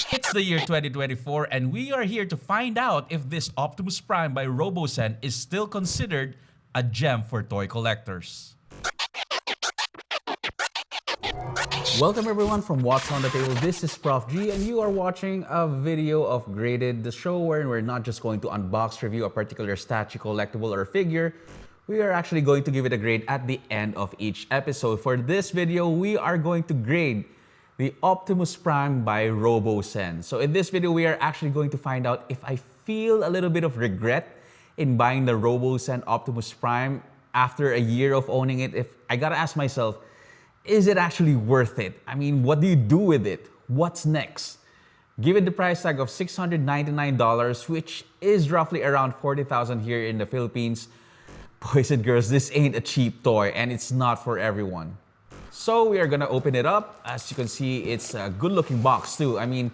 It's the year 2024 and we are here to find out if this Optimus Prime by Robosen is still considered a gem for toy collectors. Welcome everyone from What's on the Table. This is Prof G and you are watching a video of Graded, the show where we're not just going to unbox, review a particular statue, collectible, or figure. We are actually going to give it a grade at the end of each episode. For this video, we are going to grade the Optimus Prime by Robosen. So in this video, we are actually going to find out if I feel a little bit of regret in buying the Robosen Optimus Prime after a year of owning it. If I gotta ask myself, is it actually worth it? I mean, what do you do with it? What's next? Given the price tag of $699, which is roughly around 40,000 here in the Philippines, boys and girls, this ain't a cheap toy and it's not for everyone. So we are gonna open it up. As you can see, it's a good looking box too. And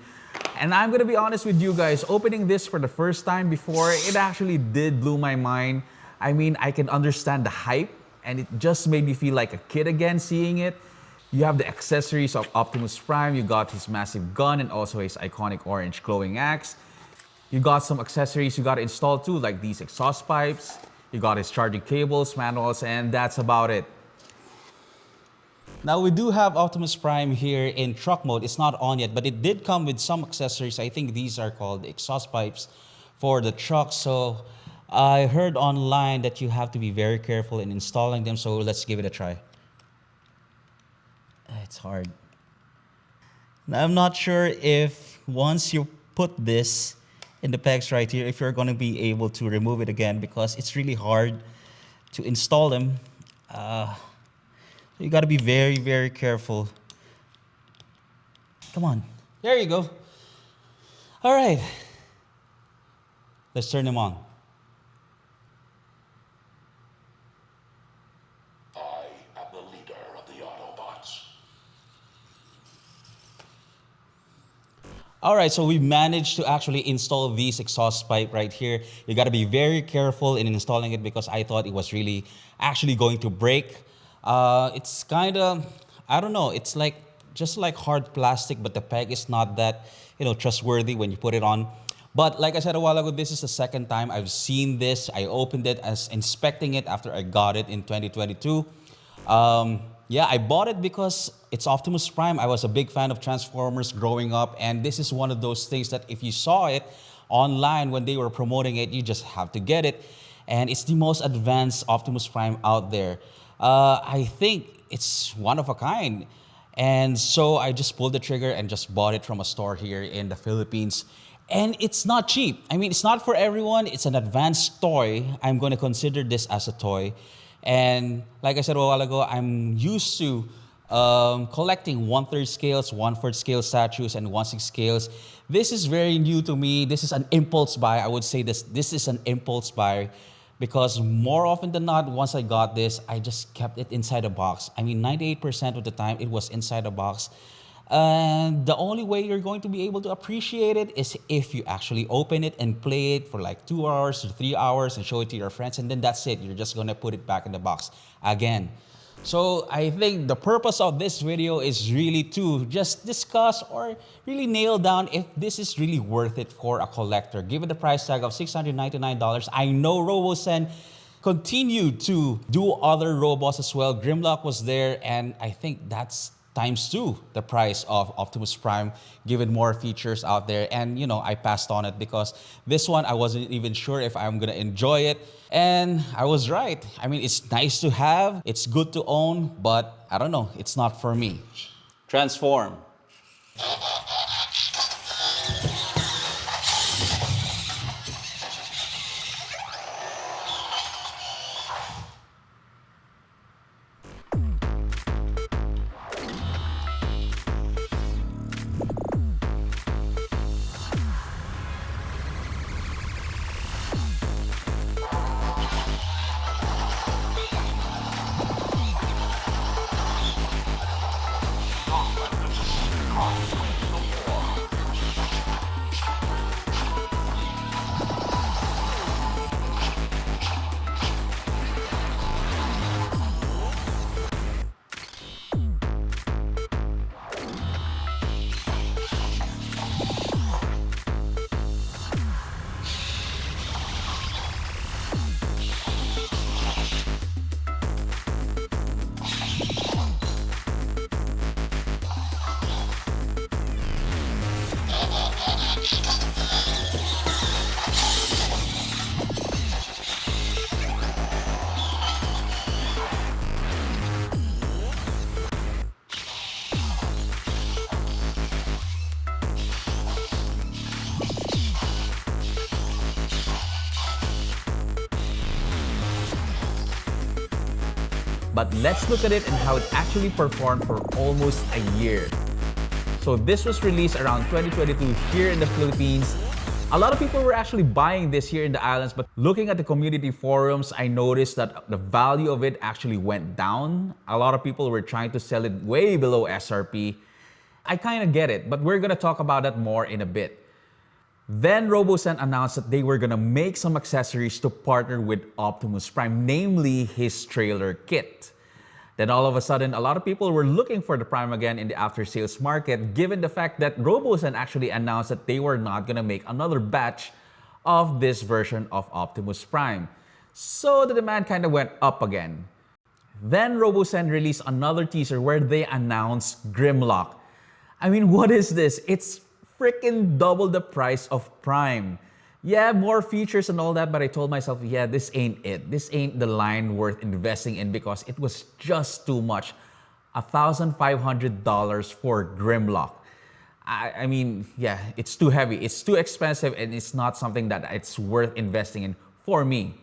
I'm gonna be honest with you guys, opening this for the first time before, it actually did blow my mind. I can understand the hype and it just made me feel like a kid again seeing it. You have the accessories of Optimus Prime. You got his massive gun and also his iconic orange glowing axe. You got some accessories you got to install too, like these exhaust pipes. You got his charging cables, manuals, and that's about it. Now we do have Optimus Prime here in truck mode. It's not on yet, but it did come with some accessories. I think these are called exhaust pipes for the truck. So I heard online that you have to be very careful in installing them. So let's give it a try. It's hard. Now I'm not sure if once you put this in the pegs right here, if you're going to be able to remove it again, because it's really hard to install them. You got to be very, very careful. Come on. There you go. All right. Let's turn them on. I am the leader of the Autobots. All right, so we managed to actually install these exhaust pipe right here. You got to be very careful in installing it because I thought it was really actually going to break. It's kind of, I don't know, it's like just like hard plastic, but the peg is not that, trustworthy when you put it on. But like I said a while ago, this is the second time I've seen this. I opened it as inspecting it after I got it in 2022. Yeah, I bought it because it's Optimus Prime. I was a big fan of Transformers growing up, and this is one of those things that if you saw it online when they were promoting it, you just have to get it. And it's the most advanced Optimus Prime out there. I think it's one of a kind. And so I just pulled the trigger and just bought it from a store here in the Philippines. And it's not cheap. It's not for everyone. It's an advanced toy. I'm going to consider this as a toy. And like I said a while ago, I'm used to collecting 1/3 scales, 1/4 scale statues, and 1/6 scales. This is very new to me. This is an impulse buy. I would say this is an impulse buy because more often than not, once I got this, I just kept it inside a box. 98% of the time it was inside a box. And the only way you're going to be able to appreciate it is if you actually open it and play it for like 2 hours to 3 hours and show it to your friends, and then that's it. You're just gonna put it back in the box again. So I think the purpose of this video is really to just discuss or really nail down if this is really worth it for a collector. Given the price tag of $699, I know Robosen continued to do other robots as well. Grimlock was there, and I think that's ×2 the price of Optimus Prime, given more features out there. And I passed on it because this one I wasn't even sure if I'm gonna enjoy it, and I was right. It's nice to have, it's good to own, but I don't know, it's not for me. Transform. But let's look at it and how it actually performed for almost a year. So this was released around 2022 here in the Philippines. A lot of people were actually buying this here in the islands, but looking at the community forums, I noticed that the value of it actually went down. A lot of people were trying to sell it way below SRP. I kind of get it, but we're gonna talk about that more in a bit. Then Robosen announced that they were gonna make some accessories to partner with Optimus Prime, namely his trailer kit. Then all of a sudden, a lot of people were looking for the Prime again in the after-sales market, given the fact that Robosen actually announced that they were not gonna make another batch of this version of Optimus Prime. So the demand kind of went up again. Then Robosen released another teaser where they announced Grimlock. I mean, what is this? It's freaking double the price of Prime. Yeah, more features and all that, but I told myself, yeah, this ain't it. This ain't the line worth investing in because it was just too much. $1,500 for Grimlock. I mean, yeah, it's too heavy. It's too expensive and it's not something that it's worth investing in for me.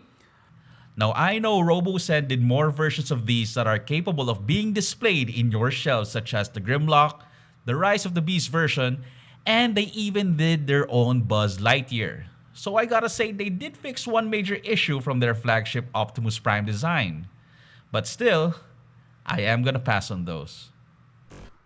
Now, I know Robosen did more versions of these that are capable of being displayed in your shelves, such as the Grimlock, the Rise of the Beast version, and they even did their own Buzz Lightyear. So I gotta say, they did fix one major issue from their flagship Optimus Prime design. But still, I am gonna pass on those.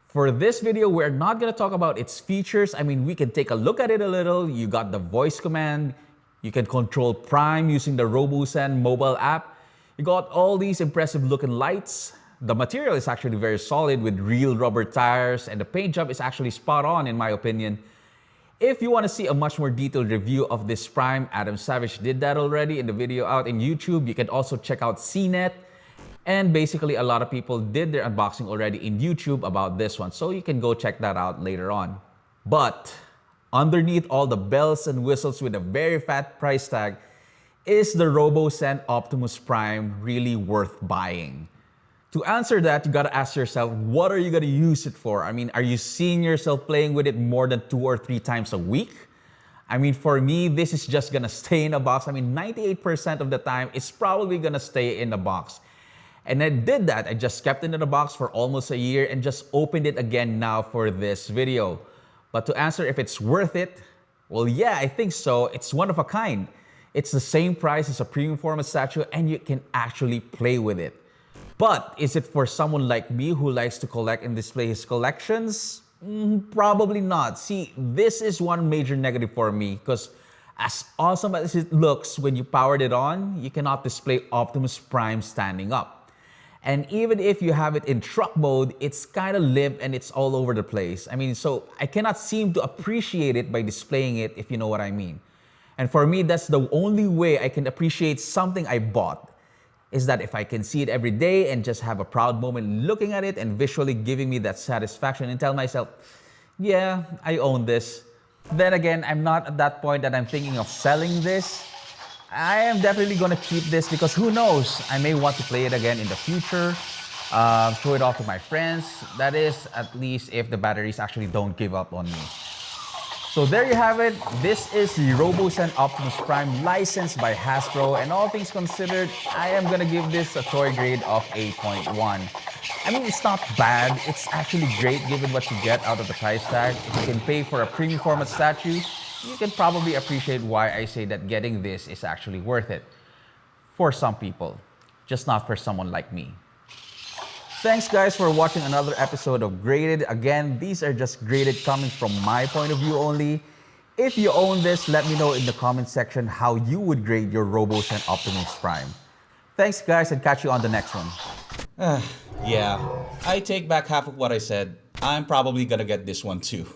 For this video, we're not gonna talk about its features. I mean, we can take a look at it a little. You got the voice command. You can control Prime using the Robosen mobile app. You got all these impressive looking lights. The material is actually very solid with real rubber tires, and the paint job is actually spot on in my opinion. If you want to see a much more detailed review of this Prime, Adam Savage did that already in the video out in YouTube. You can also check out CNET. And basically, a lot of people did their unboxing already in YouTube about this one. So you can go check that out later on. But underneath all the bells and whistles with a very fat price tag, is the Robosen Optimus Prime really worth buying? To answer that, you gotta ask yourself, what are you gonna use it for? I mean, are you seeing yourself playing with it more than 2 or 3 times a week? I mean, for me, this is just gonna stay in a box. I mean, 98% of the time, it's probably gonna stay in the box. And I did that. I just kept it in the box for almost a year and just opened it again now for this video. But to answer if it's worth it, well, yeah, I think so. It's one of a kind. It's the same price as a premium format statue and you can actually play with it. But is it for someone like me who likes to collect and display his collections? Probably not. See, this is one major negative for me because as awesome as it looks when you powered it on, you cannot display Optimus Prime standing up. And even if you have it in truck mode, it's kind of limp and it's all over the place. I mean, so I cannot seem to appreciate it by displaying it, if you know what I mean. And for me, that's the only way I can appreciate something I bought, is that if I can see it every day and just have a proud moment looking at it and visually giving me that satisfaction and tell myself, yeah, I own this. Then again, I'm not at that point that I'm thinking of selling this. I am definitely gonna keep this because who knows, I may want to play it again in the future, show it off to my friends. That is, at least if the batteries actually don't give up on me. So there you have it. This is the Robosen Optimus Prime licensed by Hasbro, and all things considered, I am gonna give this a toy grade of 8.1. I mean, it's not bad. It's actually great given what you get out of the price tag. If you can pay for a premium format statue, you can probably appreciate why I say that getting this is actually worth it. For some people, just not for someone like me. Thanks guys for watching another episode of Graded. Again, these are just graded coming from my point of view only. If you own this, let me know in the comment section how you would grade your Robosen Optimus Prime. Thanks guys, and catch you on the next one. Yeah, I take back half of what I said. I'm probably gonna get this one too.